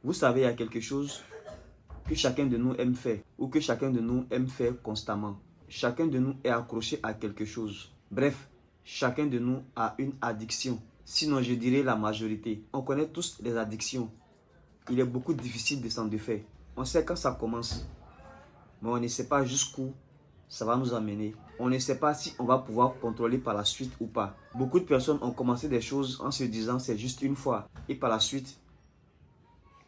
Vous savez, il y a quelque chose que chacun de nous aime faire ou que chacun de nous aime faire constamment. Chacun de nous est accroché à quelque chose. Bref, chacun de nous a une addiction. Sinon, je dirais la majorité. On connaît tous les addictions. Il est beaucoup difficile de s'en défaire. On sait quand ça commence, mais on ne sait pas jusqu'où ça va nous amener. On ne sait pas si on va pouvoir contrôler par la suite ou pas. Beaucoup de personnes ont commencé des choses en se disant c'est juste une fois. Et par la suite,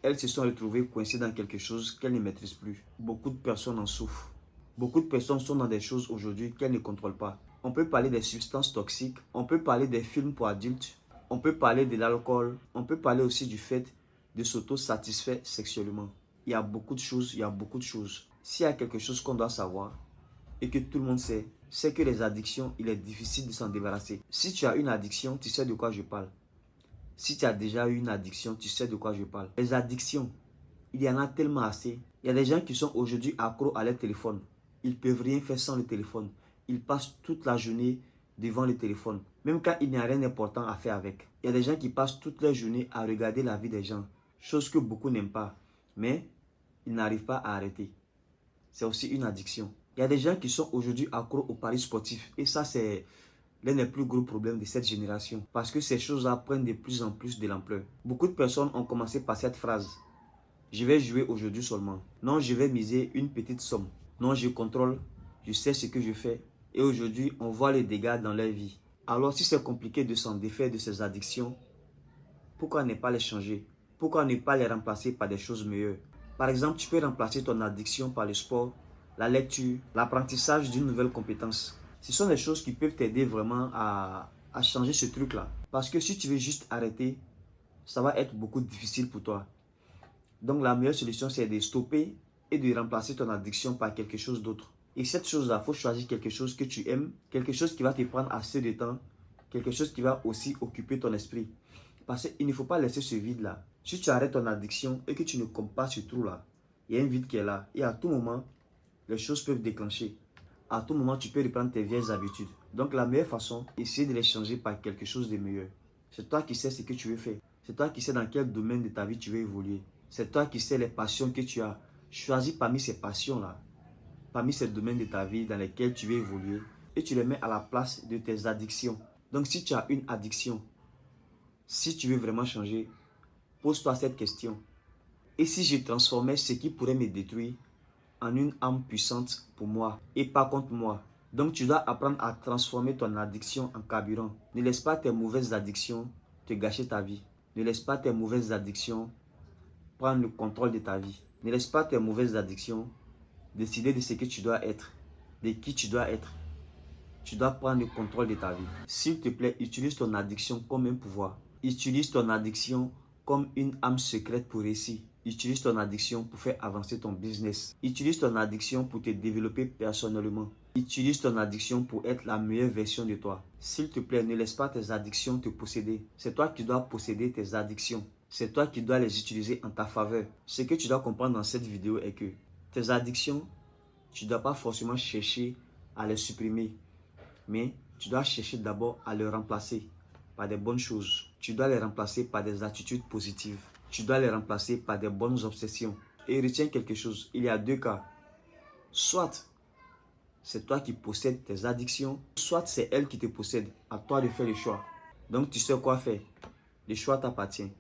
elles se sont retrouvées coincées dans quelque chose qu'elles ne maîtrisent plus. Beaucoup de personnes en souffrent. Beaucoup de personnes sont dans des choses aujourd'hui qu'elles ne contrôlent pas. On peut parler des substances toxiques, on peut parler des films pour adultes, on peut parler de l'alcool, on peut parler aussi du fait de s'auto-satisfaire sexuellement. Il y a beaucoup de choses, il y a beaucoup de choses. S'il y a quelque chose qu'on doit savoir et que tout le monde sait, c'est que les addictions, il est difficile de s'en débarrasser. Si tu as une addiction, tu sais de quoi je parle. Si tu as déjà eu une addiction, tu sais de quoi je parle. Les addictions, il y en a tellement assez. Il y a des gens qui sont aujourd'hui accros à leur téléphone. Ils ne peuvent rien faire sans le téléphone. Ils passent toute la journée devant le téléphone. Même quand il n'y a rien d'important à faire avec. Il y a des gens qui passent toute leur journée à regarder la vie des gens. Chose que beaucoup n'aiment pas. Mais ils n'arrivent pas à arrêter. C'est aussi une addiction. Il y a des gens qui sont aujourd'hui accros aux paris sportifs. Et ça, c'est l'un des plus gros problèmes de cette génération. Parce que ces choses-là prennent de plus en plus de l'ampleur. Beaucoup de personnes ont commencé par cette phrase. Je vais jouer aujourd'hui seulement. Non, je vais miser une petite somme. Non, je contrôle. Je sais ce que je fais. Et aujourd'hui, on voit les dégâts dans leur vie. Alors, si c'est compliqué de s'en défaire de ces addictions, pourquoi ne pas les changer? Pourquoi ne pas les remplacer par des choses meilleures? Par exemple, tu peux remplacer ton addiction par le sport, la lecture, l'apprentissage d'une nouvelle compétence. Ce sont des choses qui peuvent t'aider vraiment à changer ce truc-là. Parce que si tu veux juste arrêter, ça va être beaucoup difficile pour toi. Donc la meilleure solution, c'est de stopper et de remplacer ton addiction par quelque chose d'autre. Et cette chose-là, il faut choisir quelque chose que tu aimes, quelque chose qui va te prendre assez de temps, quelque chose qui va aussi occuper ton esprit. Parce qu'il ne faut pas laisser ce vide-là. Si tu arrêtes ton addiction et que tu ne comptes pas ce trou-là, il y a un vide qui est là. Et à tout moment, les choses peuvent déclencher. À tout moment, tu peux reprendre tes vieilles habitudes. Donc la meilleure façon, essayer de les changer par quelque chose de meilleur. C'est toi qui sais ce que tu veux faire. C'est toi qui sais dans quel domaine de ta vie tu veux évoluer. C'est toi qui sais les passions que tu as. Choisis parmi ces passions-là, parmi ces domaines de ta vie dans lesquels tu veux évoluer et tu les mets à la place de tes addictions. Donc si tu as une addiction, si tu veux vraiment changer, pose-toi cette question. Et si je transformais ce qui pourrait me détruire en une âme puissante pour moi et pas contre moi? Donc tu dois apprendre à transformer ton addiction en carburant. Ne laisse pas tes mauvaises addictions te gâcher ta vie. Ne laisse pas tes mauvaises addictions prendre le contrôle de ta vie. Ne laisse pas tes mauvaises addictions décider de ce que tu dois être, de qui tu dois être. Tu dois prendre le contrôle de ta vie. S'il te plaît, utilise ton addiction comme un pouvoir. Utilise ton addiction comme une âme secrète pour réussir. Utilise ton addiction pour faire avancer ton business. Utilise ton addiction pour te développer personnellement. Utilise ton addiction pour être la meilleure version de toi. S'il te plaît, ne laisse pas tes addictions te posséder. C'est toi qui dois posséder tes addictions. C'est toi qui dois les utiliser en ta faveur. Ce que tu dois comprendre dans cette vidéo est que tes addictions, tu ne dois pas forcément chercher à les supprimer. Mais tu dois chercher d'abord à les remplacer par des bonnes choses. Tu dois les remplacer par des attitudes positives. Tu dois les remplacer par des bonnes obsessions. Et retiens quelque chose, il y a deux cas. Soit c'est toi qui possèdes tes addictions, soit c'est elle qui te possède. À toi de faire le choix. Donc tu sais quoi faire. Le choix t'appartient.